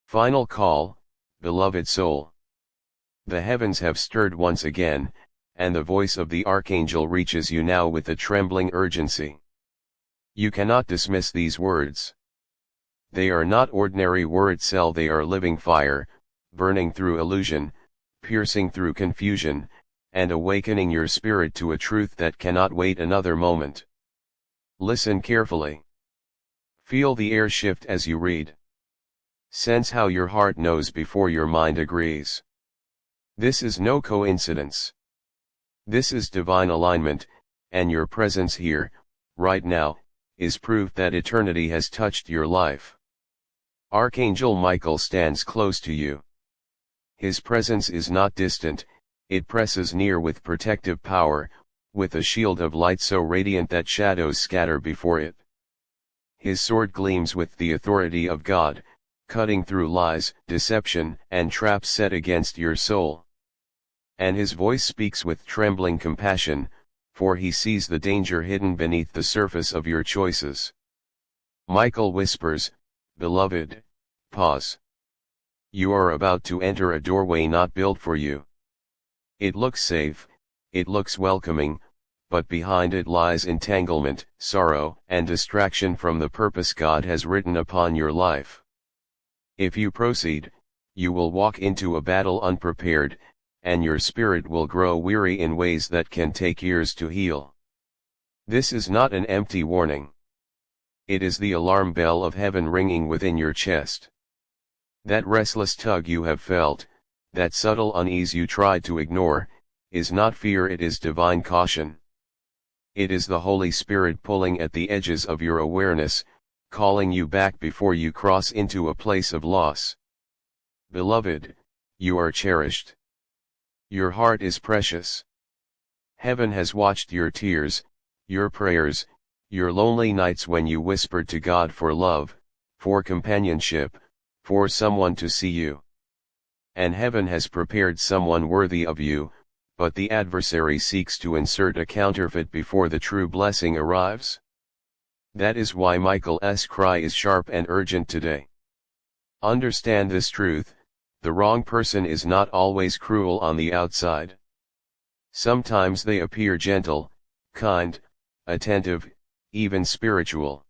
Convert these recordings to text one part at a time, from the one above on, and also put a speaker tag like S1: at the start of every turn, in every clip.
S1: Final call, beloved soul. The heavens have stirred once again, and the voice of the Archangel reaches you now with a trembling urgency. You cannot dismiss these words. They are not ordinary words, they are living fire, burning through illusion, piercing through confusion, and awakening your spirit to a truth that cannot wait another moment. Listen carefully. Feel the air shift as you read. Sense how your heart knows before your mind agrees. This is no coincidence. This is divine alignment, and your presence here, right now, is proof that eternity has touched your life. Archangel Michael stands close to you. His presence is not distant, it presses near with protective power, with a shield of light so radiant that shadows scatter before it. His sword gleams with the authority of God, cutting through lies, deception, and traps set against your soul. And his voice speaks with trembling compassion, for he sees the danger hidden beneath the surface of your choices. Michael whispers, "Beloved, pause. You are about to enter a doorway not built for you. It looks safe, it looks welcoming, but behind it lies entanglement, sorrow, and distraction from the purpose God has written upon your life. If you proceed, you will walk into a battle unprepared, and your spirit will grow weary in ways that can take years to heal." This is not an empty warning. It is the alarm bell of heaven ringing within your chest. That restless tug you have felt, that subtle unease you tried to ignore, is not fear, it is divine caution. It is the Holy Spirit pulling at the edges of your awareness, calling you back before you cross into a place of loss. Beloved, you are cherished. Your heart is precious. Heaven has watched your tears, your prayers, your lonely nights when you whispered to God for love, for companionship, for someone to see you. And heaven has prepared someone worthy of you, but the adversary seeks to insert a counterfeit before the true blessing arrives. That is why Michael's cry is sharp and urgent today. Understand this truth: the wrong person is not always cruel on the outside. Sometimes they appear gentle, kind, attentive, even spiritual.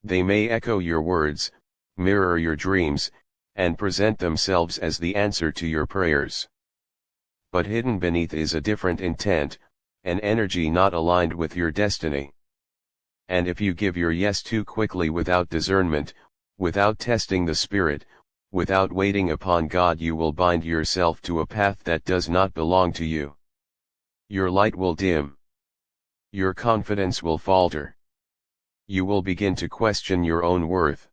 S1: They may echo your words, mirror your dreams, and present themselves as the answer to your prayers. But hidden beneath is a different intent, an energy not aligned with your destiny. And if you give your yes too quickly without discernment, without testing the Spirit, without waiting upon God, you will bind yourself to a path that does not belong to you. Your light will dim. Your confidence will falter. You will begin to question your own worth.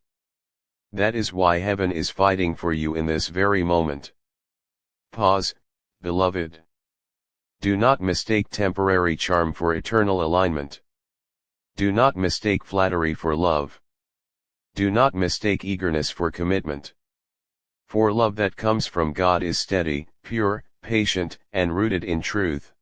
S1: That is why heaven is fighting for you in this very moment. Pause, beloved. Do not mistake temporary charm for eternal alignment. Do not mistake flattery for love. Do not mistake eagerness for commitment. For love that comes from God is steady, pure, patient, and rooted in truth.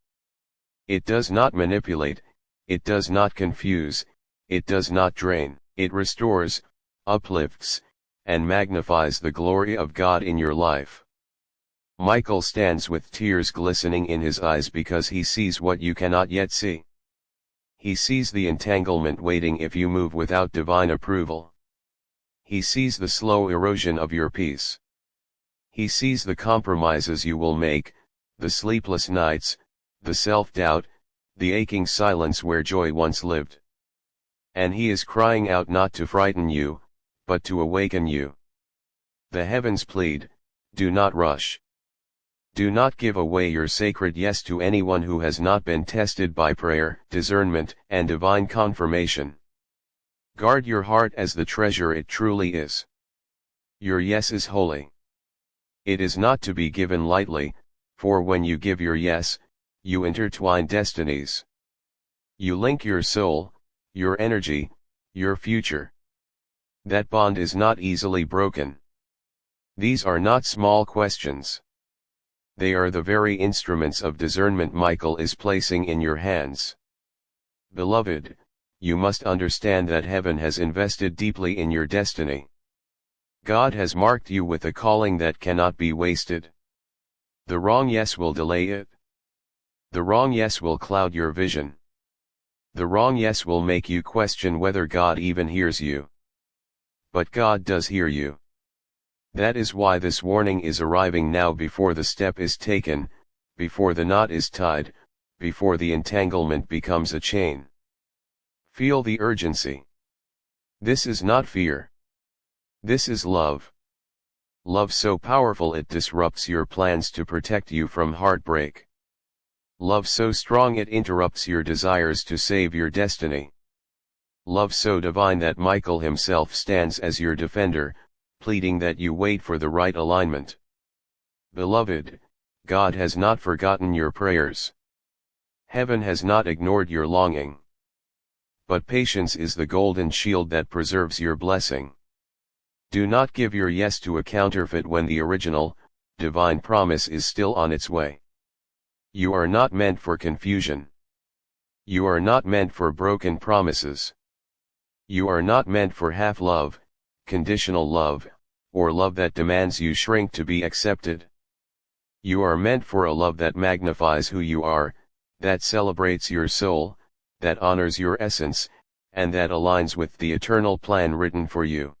S1: It does not manipulate, it does not confuse, it does not drain. It restores, uplifts, and magnifies the glory of God in your life. Michael stands with tears glistening in his eyes because he sees what you cannot yet see. He sees the entanglement waiting if you move without divine approval. He sees the slow erosion of your peace. He sees the compromises you will make, the sleepless nights, the self-doubt, the aching silence where joy once lived. And he is crying out not to frighten you, but to awaken you. The heavens plead, do not rush. Do not give away your sacred yes to anyone who has not been tested by prayer, discernment, and divine confirmation. Guard your heart as the treasure it truly is. Your yes is holy. It is not to be given lightly, for when you give your yes, you intertwine destinies. You link your soul, your energy, your future. That bond is not easily broken. These are not small questions. They are the very instruments of discernment Michael is placing in your hands. Beloved, you must understand that heaven has invested deeply in your destiny. God has marked you with a calling that cannot be wasted. The wrong yes will delay it. The wrong yes will cloud your vision. The wrong yes will make you question whether God even hears you. But God does hear you. That is why this warning is arriving now, before the step is taken, before the knot is tied, before the entanglement becomes a chain. Feel the urgency. This is not fear. This is love. Love so powerful it disrupts your plans to protect you from heartbreak. Love so strong it interrupts your desires to save your destiny. Love so divine that Michael himself stands as your defender, pleading that you wait for the right alignment. Beloved, God has not forgotten your prayers. Heaven has not ignored your longing. But patience is the golden shield that preserves your blessing. Do not give your yes to a counterfeit when the original, divine promise is still on its way. You are not meant for confusion. You are not meant for broken promises. You are not meant for half love, conditional love, or love that demands you shrink to be accepted. You are meant for a love that magnifies who you are, that celebrates your soul, that honors your essence, and that aligns with the eternal plan written for you.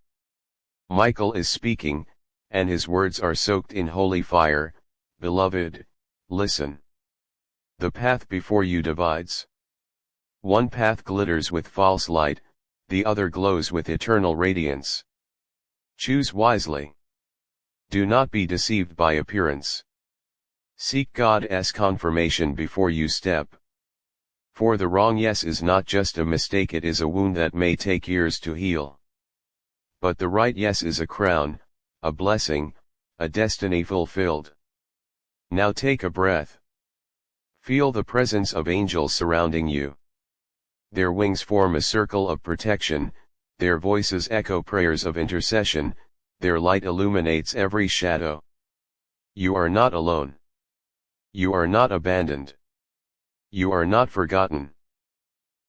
S1: Michael is speaking, and his words are soaked in holy fire. Beloved, listen. The path before you divides. One path glitters with false light, the other glows with eternal radiance. Choose wisely. Do not be deceived by appearance. Seek God's confirmation before you step. For the wrong yes is not just a mistake, it is a wound that may take years to heal. But the right yes is a crown, a blessing, a destiny fulfilled. Now take a breath. Feel the presence of angels surrounding you. Their wings form a circle of protection, their voices echo prayers of intercession, their light illuminates every shadow. You are not alone. You are not abandoned. You are not forgotten.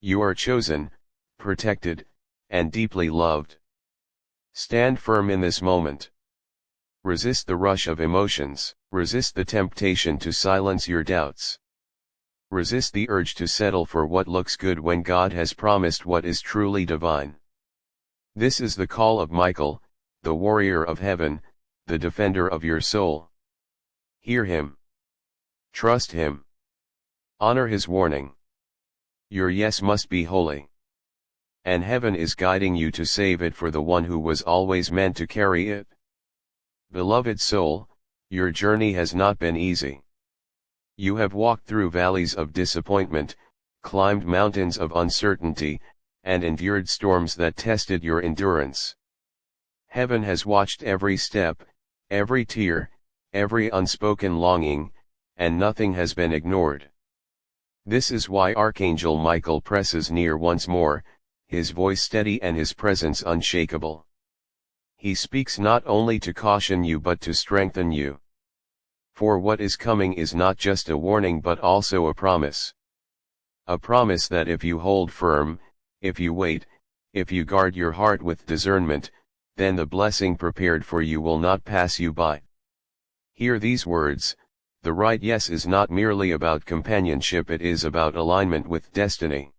S1: You are chosen, protected, and deeply loved. Stand firm in this moment. Resist the rush of emotions, resist the temptation to silence your doubts. Resist the urge to settle for what looks good when God has promised what is truly divine. This is the call of Michael, the warrior of heaven, the defender of your soul. Hear him. Trust him. Honor his warning. Your yes must be holy. And heaven is guiding you to save it for the one who was always meant to carry it. Beloved soul, your journey has not been easy. You have walked through valleys of disappointment, climbed mountains of uncertainty, and endured storms that tested your endurance. Heaven has watched every step, every tear, every unspoken longing, and nothing has been ignored. This is why Archangel Michael presses near once more, his voice steady and his presence unshakable. He speaks not only to caution you but to strengthen you. For what is coming is not just a warning but also a promise. A promise that if you hold firm, if you wait, if you guard your heart with discernment, then the blessing prepared for you will not pass you by. Hear these words: the right yes is not merely about companionship, it is about alignment with destiny.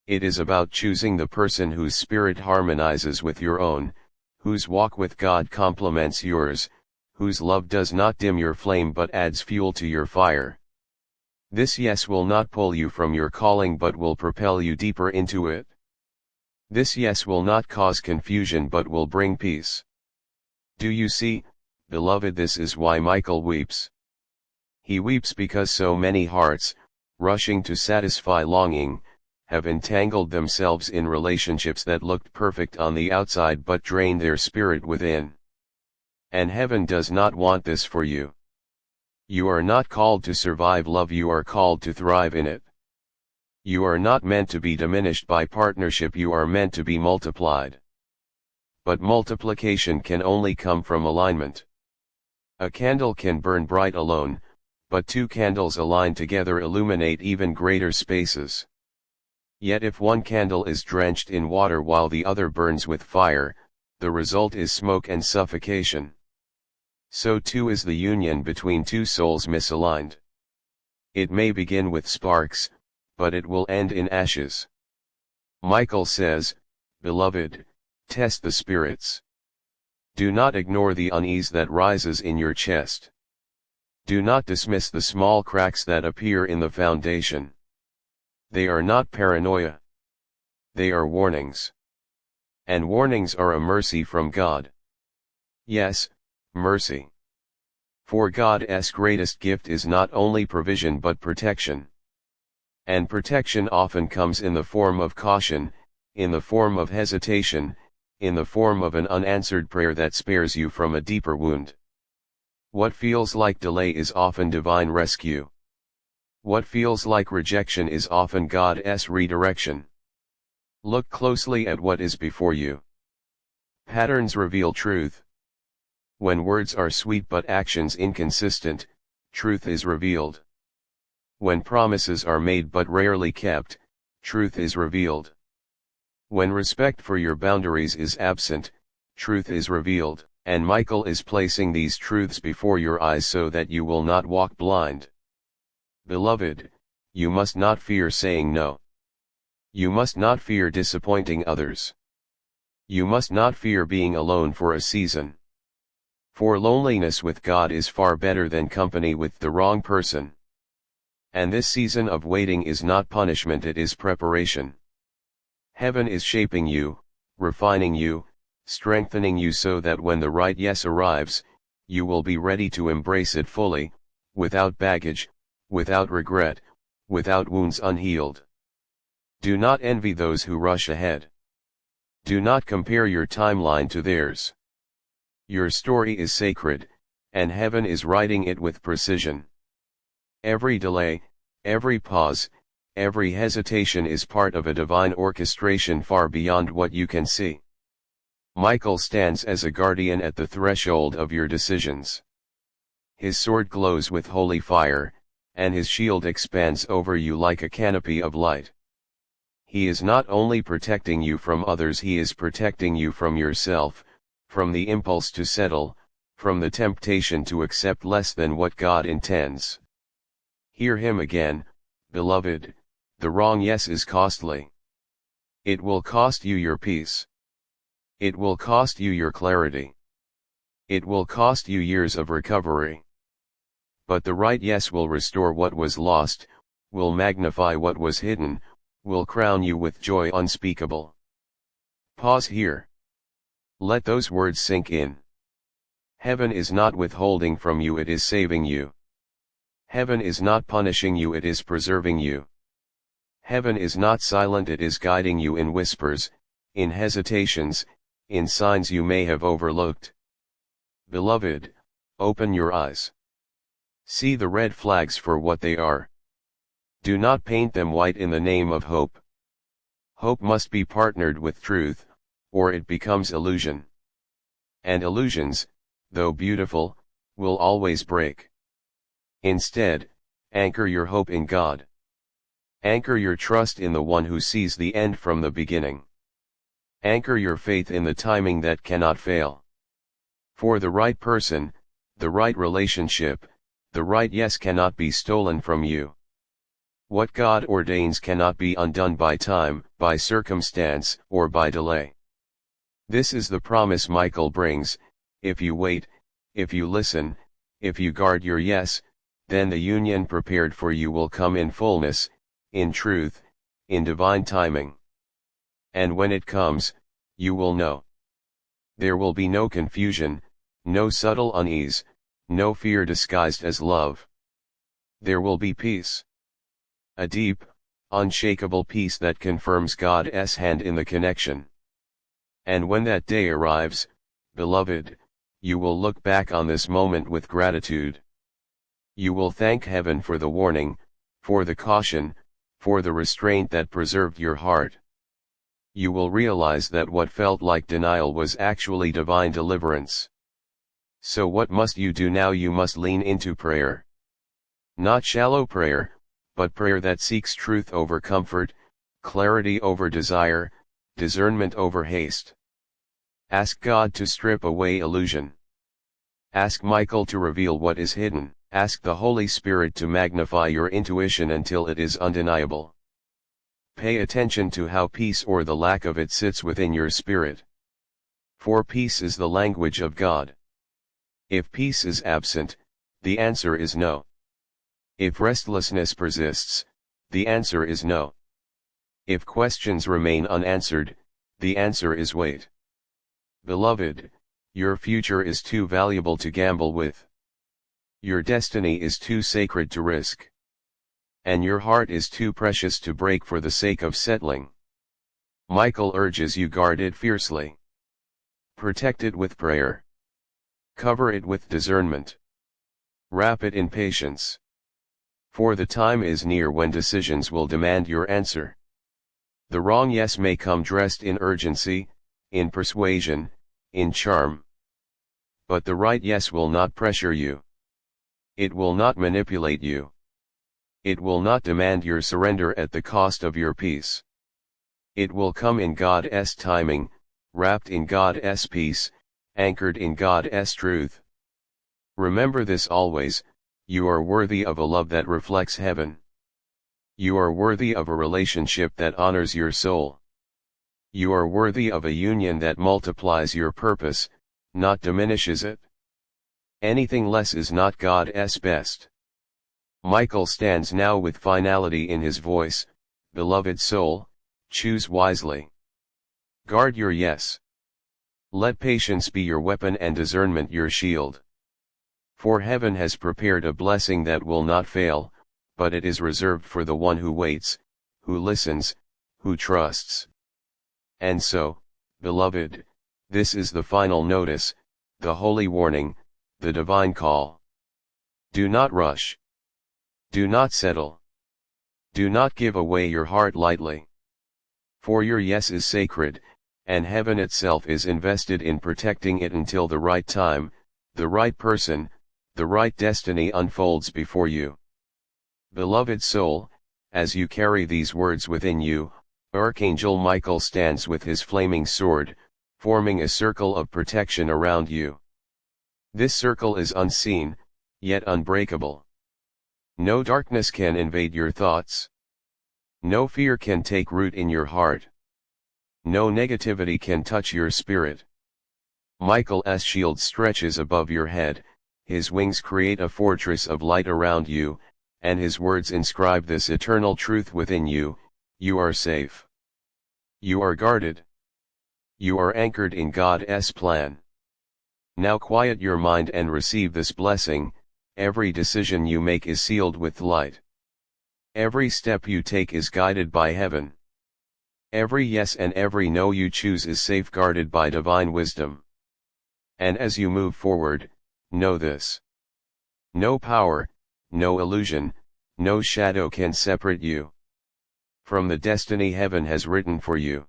S1: It is about choosing the person whose spirit harmonizes with your own, whose walk with God complements yours, whose love does not dim your flame but adds fuel to your fire. This yes will not pull you from your calling but will propel you deeper into it. This yes will not cause confusion but will bring peace. Do you see, beloved, this is why Michael weeps. He weeps because so many hearts, rushing to satisfy longing, have entangled themselves in relationships that looked perfect on the outside but drained their spirit within. And heaven does not want this for you. You are not called to survive love, you are called to thrive in it. You are not meant to be diminished by partnership, you are meant to be multiplied. But multiplication can only come from alignment. A candle can burn bright alone, but two candles aligned together illuminate even greater spaces. Yet if one candle is drenched in water while the other burns with fire, the result is smoke and suffocation. So too is the union between two souls misaligned. It may begin with sparks, but it will end in ashes. Michael says, "Beloved, test the spirits. Do not ignore the unease that rises in your chest. Do not dismiss the small cracks that appear in the foundation. They are not paranoia. They are warnings. And warnings are a mercy from God. Yes, mercy. For God's greatest gift is not only provision but protection. And protection often comes in the form of caution, in the form of hesitation, in the form of an unanswered prayer that spares you from a deeper wound. What feels like delay is often divine rescue. What feels like rejection is often God's redirection. Look closely at what is before you. Patterns reveal truth. When words are sweet but actions inconsistent, truth is revealed. When promises are made but rarely kept, truth is revealed. When respect for your boundaries is absent, truth is revealed, and Michael is placing these truths before your eyes so that you will not walk blind. Beloved, you must not fear saying no. You must not fear disappointing others. You must not fear being alone for a season. For loneliness with God is far better than company with the wrong person. And this season of waiting is not punishment, it is preparation. Heaven is shaping you, refining you, strengthening you so that when the right yes arrives, you will be ready to embrace it fully, without baggage, without regret, without wounds unhealed. Do not envy those who rush ahead. Do not compare your timeline to theirs. Your story is sacred, and heaven is writing it with precision. Every delay, every pause, every hesitation is part of a divine orchestration far beyond what you can see. Michael stands as a guardian at the threshold of your decisions. His sword glows with holy fire, and his shield expands over you like a canopy of light. He is not only protecting you from others, he is protecting you from yourself, from the impulse to settle, from the temptation to accept less than what God intends. Hear him again, beloved, the wrong yes is costly. It will cost you your peace. It will cost you your clarity. It will cost you years of recovery. But the right yes will restore what was lost, will magnify what was hidden, will crown you with joy unspeakable. Pause here. Let those words sink in. Heaven is not withholding from you, it is saving you. Heaven is not punishing you, it is preserving you. Heaven is not silent, it is guiding you in whispers, in hesitations, in signs you may have overlooked. Beloved, open your eyes. See the red flags for what they are. Do not paint them white in the name of hope. Hope must be partnered with truth, or it becomes illusion. And illusions, though beautiful, will always break. Instead, anchor your hope in God. Anchor your trust in the one who sees the end from the beginning. Anchor your faith in the timing that cannot fail. For the right person, the right relationship, the right yes cannot be stolen from you. What God ordains cannot be undone by time, by circumstance, or by delay. This is the promise Michael brings: if you wait, if you listen, if you guard your yes, then the union prepared for you will come in fullness, in truth, in divine timing. And when it comes, you will know. There will be no confusion, no subtle unease, no fear disguised as love. There will be peace. A deep, unshakable peace that confirms God's hand in the connection. And when that day arrives, beloved, you will look back on this moment with gratitude. You will thank heaven for the warning, for the caution, for the restraint that preserved your heart. You will realize that what felt like denial was actually divine deliverance. So what must you do now? You must lean into prayer. Not shallow prayer, but prayer that seeks truth over comfort, clarity over desire, discernment over haste. Ask God to strip away illusion. Ask Michael to reveal what is hidden. Ask the Holy Spirit to magnify your intuition until it is undeniable. Pay attention to how peace or the lack of it sits within your spirit. For peace is the language of God. If peace is absent, the answer is no. If restlessness persists, the answer is no. If questions remain unanswered, the answer is wait. Beloved, your future is too valuable to gamble with. Your destiny is too sacred to risk. And your heart is too precious to break for the sake of settling. Michael urges you guard it fiercely. Protect it with prayer. Cover it with discernment. Wrap it in patience. For the time is near when decisions will demand your answer. The wrong yes may come dressed in urgency, in persuasion, in charm. But the right yes will not pressure you. It will not manipulate you. It will not demand your surrender at the cost of your peace. It will come in God's timing, wrapped in God's peace, anchored in God's truth. Remember this always: you are worthy of a love that reflects heaven. You are worthy of a relationship that honors your soul. You are worthy of a union that multiplies your purpose, not diminishes it. Anything less is not God's best. Michael stands now with finality in his voice. Beloved soul, choose wisely. Guard your yes. Let patience be your weapon and discernment your shield. For heaven has prepared a blessing that will not fail, but it is reserved for the one who waits, who listens, who trusts. And so, beloved, this is the final notice, the holy warning, the divine call. Do not rush. Do not settle. Do not give away your heart lightly. For your yes is sacred, and heaven itself is invested in protecting it until the right time, the right person, the right destiny unfolds before you. Beloved soul, as you carry these words within you, Archangel Michael stands with his flaming sword, forming a circle of protection around you. This circle is unseen, yet unbreakable. No darkness can invade your thoughts. No fear can take root in your heart. No negativity can touch your spirit. Michael's shield stretches above your head, his wings create a fortress of light around you, and his words inscribe this eternal truth within you: you are safe. You are guarded. You are anchored in God's plan. Now quiet your mind and receive this blessing: every decision you make is sealed with light. Every step you take is guided by heaven. Every yes and every no you choose is safeguarded by divine wisdom. And as you move forward, know this: no power, no illusion, no shadow can separate you from the destiny heaven has written for you.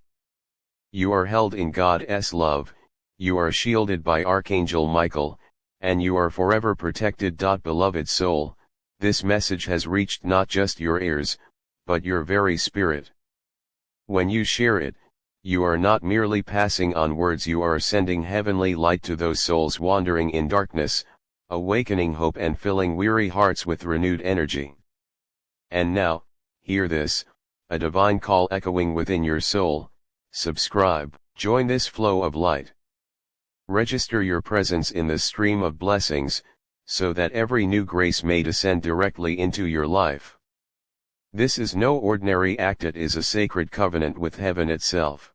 S1: You are held in God's love, you are shielded by Archangel Michael, and you are forever protected. Beloved soul, this message has reached not just your ears, but your very spirit. When you share it, you are not merely passing on words, you are sending heavenly light to those souls wandering in darkness, awakening hope and filling weary hearts with renewed energy. And now, hear this, a divine call echoing within your soul: subscribe, join this flow of light. Register your presence in the stream of blessings, so that every new grace may descend directly into your life. This is no ordinary act, it is a sacred covenant with heaven itself.